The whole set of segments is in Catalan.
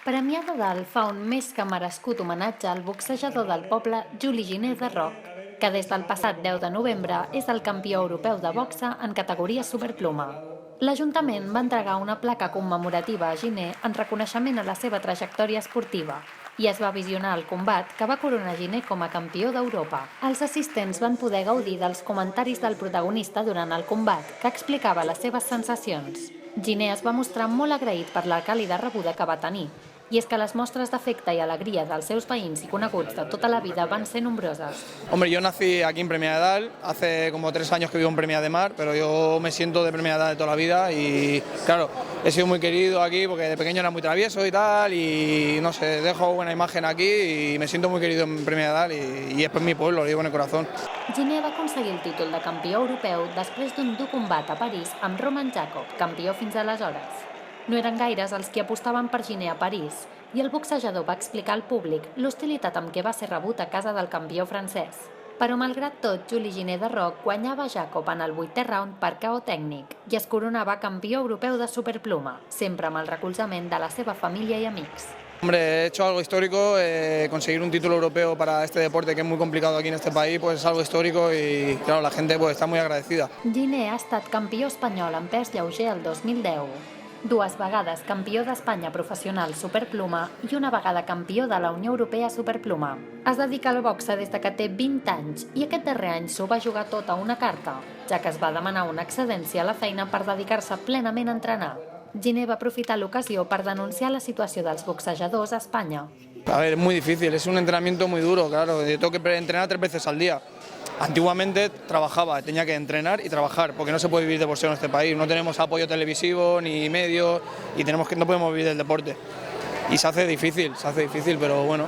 Premià de Dalt fa un més que merescut homenatge al boxejador del poble Juli Giner de Roc, que des del passat 10 de novembre és el campió europeu de boxa en categoria superpluma. L'Ajuntament va entregar una placa commemorativa a Giner en reconeixement a la seva trajectòria esportiva i es va visionar el combat que va coronar Giner com a campió d'Europa. Els assistents van poder gaudir dels comentaris del protagonista durant el combat, que explicava les seves sensacions. Giner es va mostrar molt agraït per la càlida rebuda que va tenir, i és que les mostres d'afecte i alegria dels seus veïns i coneguts de tota la vida van ser nombroses. Hombre, yo nací aquí en Premià de Dalt, hace como 3 años que vivo en Premià de Mar, pero yo me siento de Premià de Dalt de toda la vida y claro, he sido muy querido aquí porque de pequeño era muy travieso y tal y no sé, dejo buena imagen aquí y me siento muy querido en Premià de Dalt y es mi pueblo, lo llevo en el corazón. Giner va aconseguir el títol de campió europeu després d'un dur combat a París amb Roman Jacob, campió fins aleshores. No eren gaires els que apostaven per Giner a París, i el boxejador va explicar al públic l'hostilitat amb què va ser rebut a casa del campió francès. Però malgrat tot, Juli Giner de Roc guanyava Jacob en el 8è round per KO tècnic i es coronava campió europeu de superpluma, sempre amb el recolzament de la seva família i amics. Hombre, he hecho algo histórico, conseguir un título europeo para este deporte que es muy complicado aquí en este país, pues es algo histórico y claro, la gente pues está muy agradecida. Giner ha estat campió espanyol en pes lleuger el 2010, 2 vegades campió d'Espanya professional superpluma i una vegada campió de la Unió Europea superpluma. Es dedica al boxa des de que té 20 anys i aquest darrer any s'ho va jugar tot a una carta, ja que es va demanar una excedència a la feina per dedicar-se plenament a entrenar. Giner va aprofitar l'ocasió per denunciar la situació dels boxejadors a Espanya. A ver, es muy difícil, es un entrenamiento muy duro, claro, yo tengo que entrenar 3 veces al día. Antiguamente trabajaba, tenía que entrenar y trabajar, porque no se puede vivir de boxeo en este país, no tenemos apoyo televisivo ni medios y no podemos vivir del deporte. Y se hace difícil, pero bueno,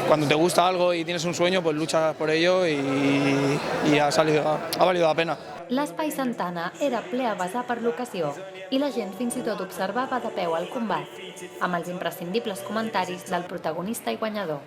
cuando te gusta algo y tienes un sueño, pues luchas por ello y ha valido la pena. L'Espai Santana era ple a vessar per l'ocasió i la gent fins i tot observava de peu el combat, amb els imprescindibles comentaris del protagonista i guanyador.